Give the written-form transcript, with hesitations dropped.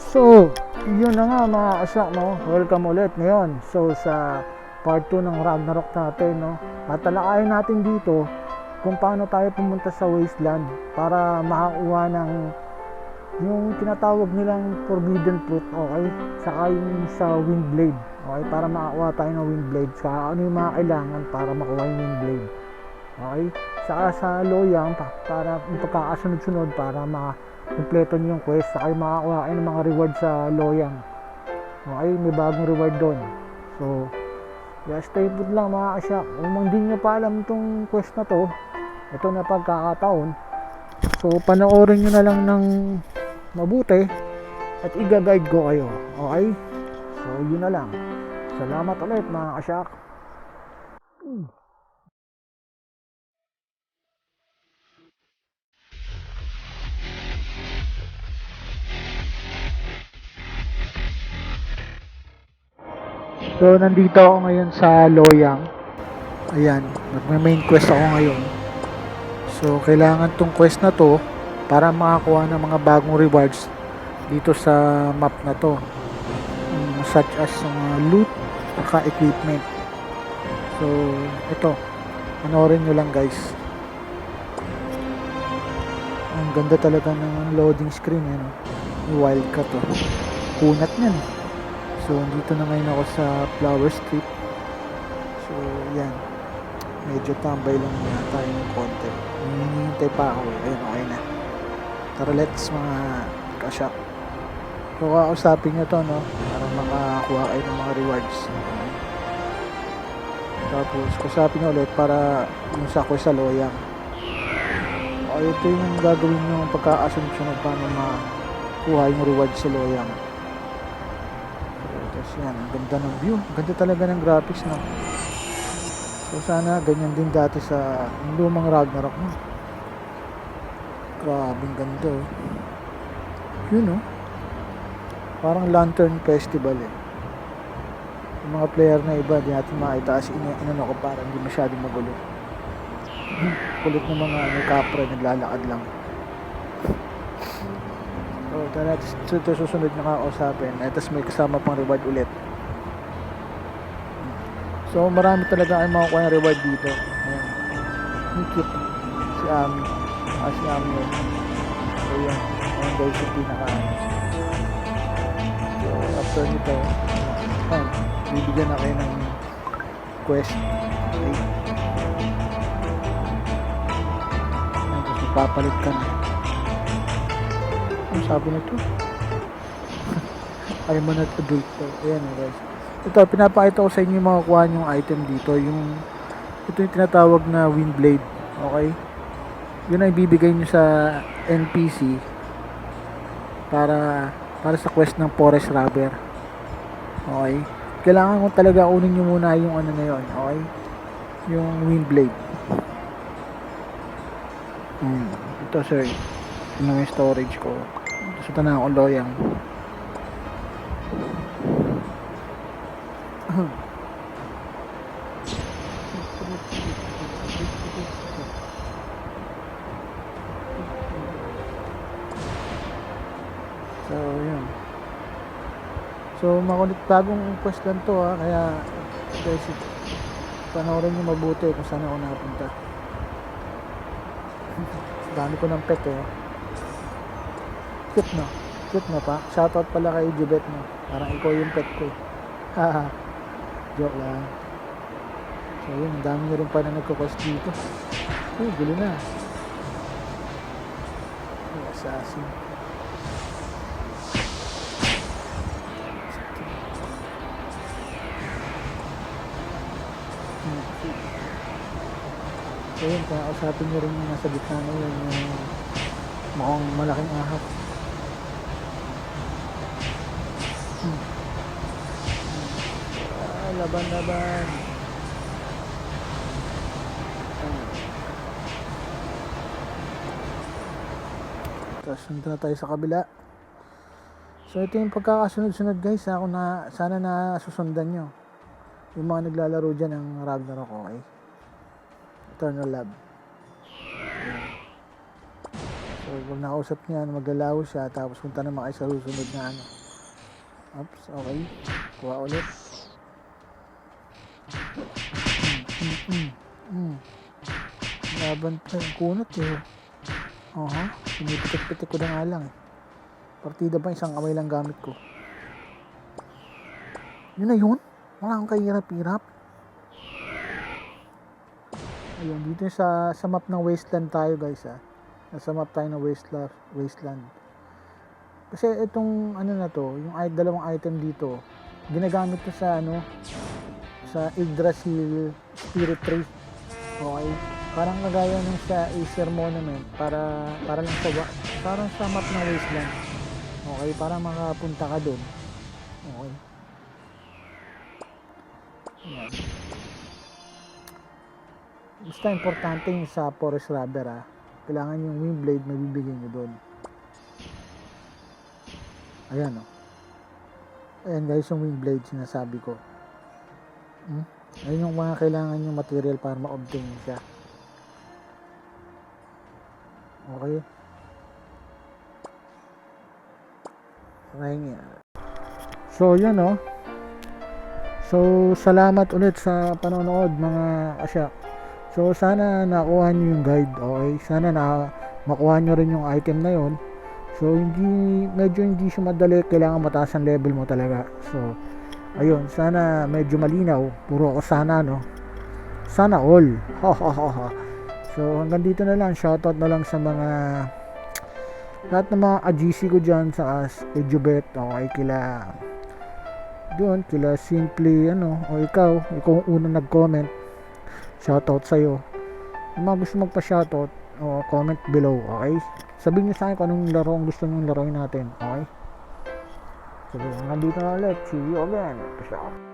So, yun na nga mga kasyak, no? Welcome ulit ngayon. So, sa part 2 ng Ragnarok natin, no? Tatalakayin natin dito kung paano tayo pumunta sa wasteland para makakuha ng yung tinatawag nilang forbidden fruit, okay? Saka yung sa windblade, okay? Para makakuha tayo ng windblade. Saka ano yung mga kailangan para makuha yung windblade, okay? Saka sa loyang para yung pagkakasunod-sunod para kumpleto nyo yung quest, saka yung makakuha kayo ng mga reward sa loyang, okay? May bagong reward doon. So yeah, stay put lang mga kasyak. Kung hindi nyo pa alam itong quest na to, ito na pagkakataon, so panoorin nyo na lang ng mabuti at i-guide ko kayo, okay? So yun na lang. Salamat ulit mga kasyak. So nandito ako ngayon sa Loyang. Ayan, nagme-main quest ako ngayon. So kailangan tong quest na to para makakuha ng mga bagong rewards dito sa map na to, such as mga loot at equipment. So ito, panoorin nyo lang guys. Ang ganda talaga ng loading screen, eh, no? Wildcat to, kunat nyan. So dito na ngayon ako sa Flower Street. So yan, medyo tambay lang muna tayo ng konti. Hinihintay pa ako, ayun, okay na. Tara, let's mga kasyak. So kakausapin nyo to, no? Para makakuha kayo ng mga rewards. Tapos kausapin nyo ulit para yung sa quest sa loyang. Okay, ito yung gagawin nyo pagkakasunod-sunod paano makuha yung rewards sa loyang. So yan, ang ganda ng view, ang ganda talaga ng graphics, no? So sana ganyan din dati sa lumang Ragnarok, no? Grabe ang ganda, oh. Yun, no? Parang Lantern Festival, eh. Yung mga player na iba di natin makita kasi inano ko para hindi masyadong magulo. Kulit ng mga kapre naglalakad lang. So tara, ito susunod na kakausapin. Tapos may kasama pang reward ulit. So marami talaga ay makukuha ng reward dito. Ayan, ang cute si Ami. Si Ami yun. So yan, ayan guys yung pinaka. So after nito, bibigyan na kayo ng quest. Okay, tapos papalit ka na. Ang sabi nito, I'm not adult to. Ayan guys, ito pinapakita ko sa inyo yung makukuha yung item dito. Ito yung tinatawag na windblade, okay? Yun ay bibigay nyo sa NPC para sa quest ng forest robber, okay? Kailangan ko talaga unin nyo muna yung ano na yun, okay? Yung windblade. Ito sir, yun yung storage ko. Suta na ako loyang. So yun. So makulit, bagong quest lang to, ha. Kaya guys, panoorin nyo mabuti kung saan ako napunta. Dami ko ng pet, eh. Cute, no? Cute na pa. Shoutout pala kay Jibet, no? Parang ikaw yung pet ko, haha. Joke lang. So yun, ang dami nyo rin pa na nagko-quest dito. Gulo na. Assassin. So yun, kakausapin nyo rin yung nasa gitna na yun, yung mukhang malaking ahas. Laban. Tapos nandun na tayo sa kabila. So ito yung pagkakasunod-sunod guys, sana na susundan nyo yung mga naglalaro dyan ng Ragnarok, okay? Eternal Lab. So So, pag nakausap niya, maglalaho siya, tapos punta naman kayo sa susunod na ano. Oops, okay. Kuha ulit. Laban pa yung kunot eh. Pinipitik-pitik ko na nga lang eh. Partida pa, isang kamay lang gamit ko. Yun na yun. Wala akong kahirap-hirap. Ayun, dito sa map ng wasteland tayo guys ha. Nasa map tayo ng wasteland. Kasi itong ano na to, yung dalawang item dito, ginagamit to sa ano, sa Yggdrasil Spirit Tree. Okay? Parang kagaya nung sa Acer Monument, para lang sa parang sa map ng wasteland. Okay, para makapunta ka doon. Okay. Ayan. Basta importante yung sa forest rubber ha. Kailangan yung windblade mabibigay nyo doon. Ayan o. Ayan guys yung windblade sinasabi ko. Ayun yung mga kailangan yung material para ma-obtain siya. Okay. So yan o. So salamat ulit sa panonood mga kasya. So sana nakuha nyo yung guide. Okay. Sana makuha nyo rin yung item na yon. So medyo hindi siya madali. Kailangan mataas ang level mo talaga. So ayun, sana medyo malinaw. Puro ako sana no. Sana all. So hanggang dito na lang. Shoutout na lang sa mga lahat ng mga AGC ko dyan sa Edubet. Okay, kila Simply o ikaw ang unang nag-comment. Shoutout sa'yo. Yung mga gusto magpa-shoutout, comment below. Okay, sabihin nyo sa akin kung anong laro ang gusto nyo laruin natin. Okay, so hanggang dito na ulit. See you again. Peace out.